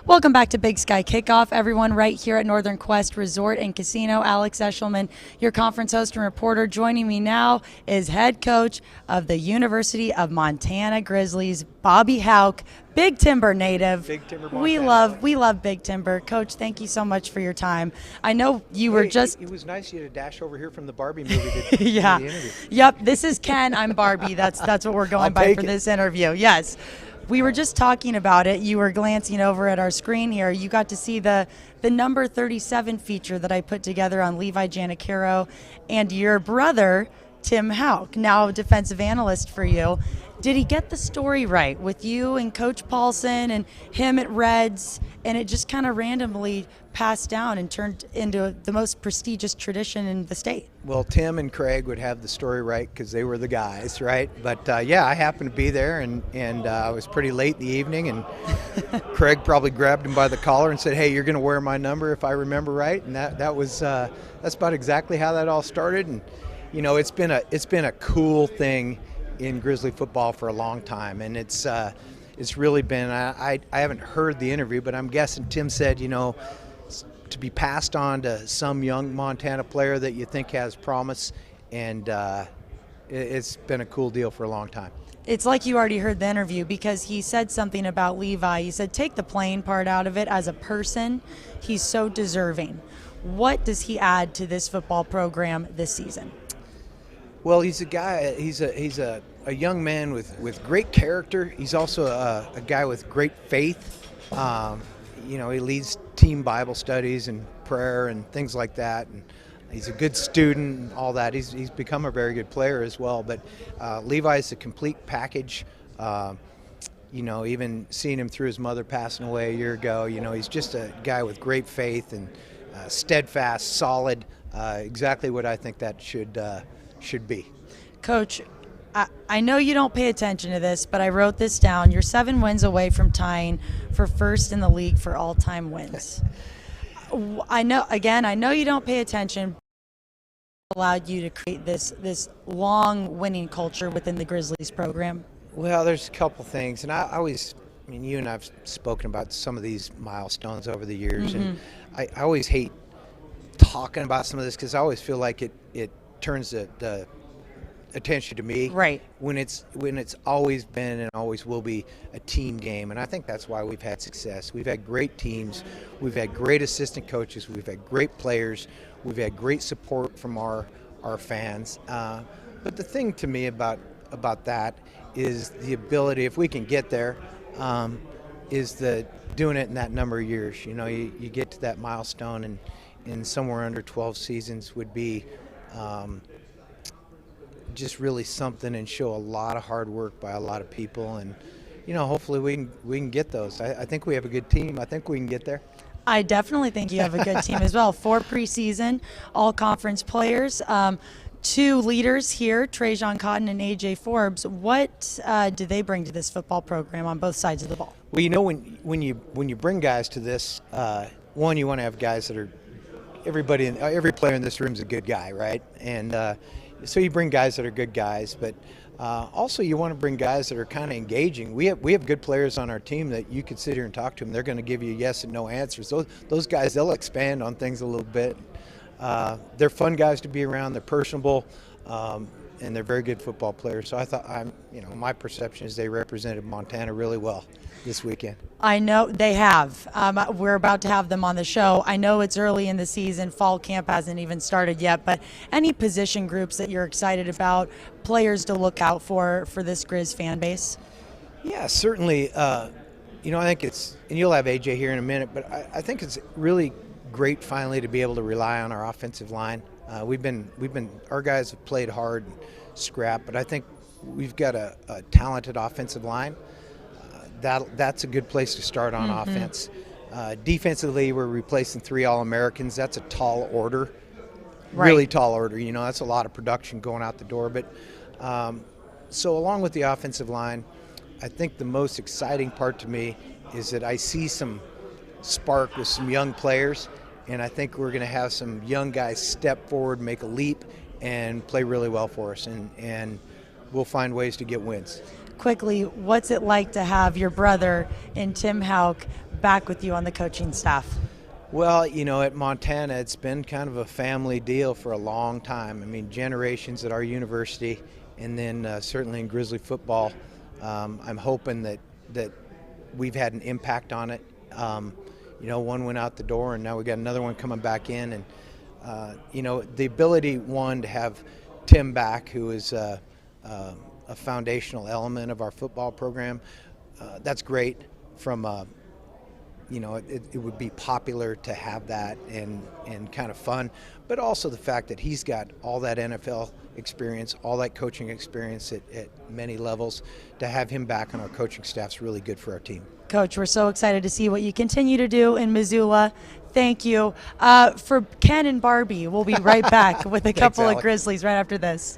Welcome back to Big Sky Kickoff, everyone, right here at Northern Quest Resort and Casino. Alex Eshelman, your conference host and reporter. Joining me now is head coach of the University of Montana Grizzlies, Bobby Hauck, Big Timber native. Big Timber, Montana. We love Big Timber. Coach, thank you so much for your time. I know you were just... It was nice you to dash over here from the Barbie movie to yeah. do the interview. Yep, this is Ken. I'm Barbie. That's what we're going by for this interview. Yes. We were just talking about it. You were glancing over at our screen here. You got to see the number 37 feature that I put together on Levi Janicaro and your brother, Tim Hauck, now a defensive analyst for you. Did he get the story right with you and Coach Paulson and him at Reds, and it just kind of randomly passed down and turned into the most prestigious tradition in the state? Well, Tim and Craig would have the story right because they were the guys, right? But yeah, I happened to be there, and I was pretty late in the evening, and Craig probably grabbed him by the collar and said, "Hey, you're going to wear my number if I remember right." And that was that's about exactly how that all started. And you know, it's been a cool thing in Grizzly football for a long time, and it's really been. I haven't heard the interview, but I'm guessing Tim said, you know, to be passed on to some young Montana player that you think has promise, and it's been a cool deal for a long time. It's like you already heard the interview because he said something about Levi. He said, take the playing part out of it. As a person, he's so deserving. What does he add to this football program this season? Well, he's a guy. He's a young man with great character. He's also a guy with great faith. You know, he leads team Bible studies and prayer and things like that. And he's a good student and all that. He's become a very good player as well. But Levi's a complete package. You know, even seeing him through his mother passing away a year ago, you know, he's just a guy with great faith and steadfast, solid, exactly what I think that should be. Coach, I know you don't pay attention to this, but I wrote this down. You're 7 wins away from tying for first in the league for all-time wins. I know you don't pay attention. Allowed you to create this long winning culture within the Grizzlies program? Well, there's a couple things, and I mean, you and I've spoken about some of these milestones over the years, and I always hate talking about some of this because I always feel like it turns the attention to me, right, when it's always been and always will be a team game. And I think that's why we've had success. We've had great teams, we've had great assistant coaches, we've had great players, we've had great support from our fans. But the thing to me about that is the ability, if we can get there, is the doing it in that number of years. You know, you get to that milestone, and in somewhere under 12 seasons would be just really something, and show a lot of hard work by a lot of people. And you know, hopefully we can get those. I think we have a good team. I think we can get there. I definitely think you have a good team as well. 4 preseason all conference players, 2 leaders here, Trajan Cotton and AJ Forbes. What do they bring to this football program on both sides of the ball? Well, you know, when you bring guys to this, one, you want to have guys that are every player in this room is a good guy, right? And so you bring guys that are good guys, but also you want to bring guys that are kind of engaging. We have good players on our team that you could sit here and talk to them. They're going to give you yes and no answers. Those guys, they'll expand on things a little bit. They're fun guys to be around. They're personable, and they're very good football players. So I thought, my perception is they represented Montana really well this weekend. I know they have. We're about to have them on the show. I know it's early in the season. Fall camp hasn't even started yet, but any position groups that you're excited about, players to look out for this Grizz fan base? Yeah, certainly. I think it's, and you'll have AJ here in a minute, but I think it's really great finally to be able to rely on our offensive line. Our guys have played hard and scrap, but I think we've got a talented offensive line. That's a good place to start on offense. Defensively, we're replacing 3 All-Americans. That's a tall order, really tall order. You know, that's a lot of production going out the door. But so along with the offensive line, I think the most exciting part to me is that I see some spark with some young players, and I think we're going to have some young guys step forward, make a leap, and play really well for us, and we'll find ways to get wins. Quickly, what's it like to have your brother and Tim Hauck back with you on the coaching staff? Well, at Montana, it's been kind of a family deal for a long time. I mean, generations at our university, and then certainly in Grizzly football. I'm hoping that we've had an impact on it. One went out the door, and now we got another one coming back in. And the ability, one, to have Tim back, who is a foundational element of our football program, that's great. From it would be popular to have that and kind of fun, but also the fact that he's got all that NFL experience, all that coaching experience at many levels. To have him back on our coaching staff is really good for our team. Coach, we're so excited to see what you continue to do in Missoula. Thank you. For Ken and Barbie, we'll be right back with a couple of Grizzlies right after this.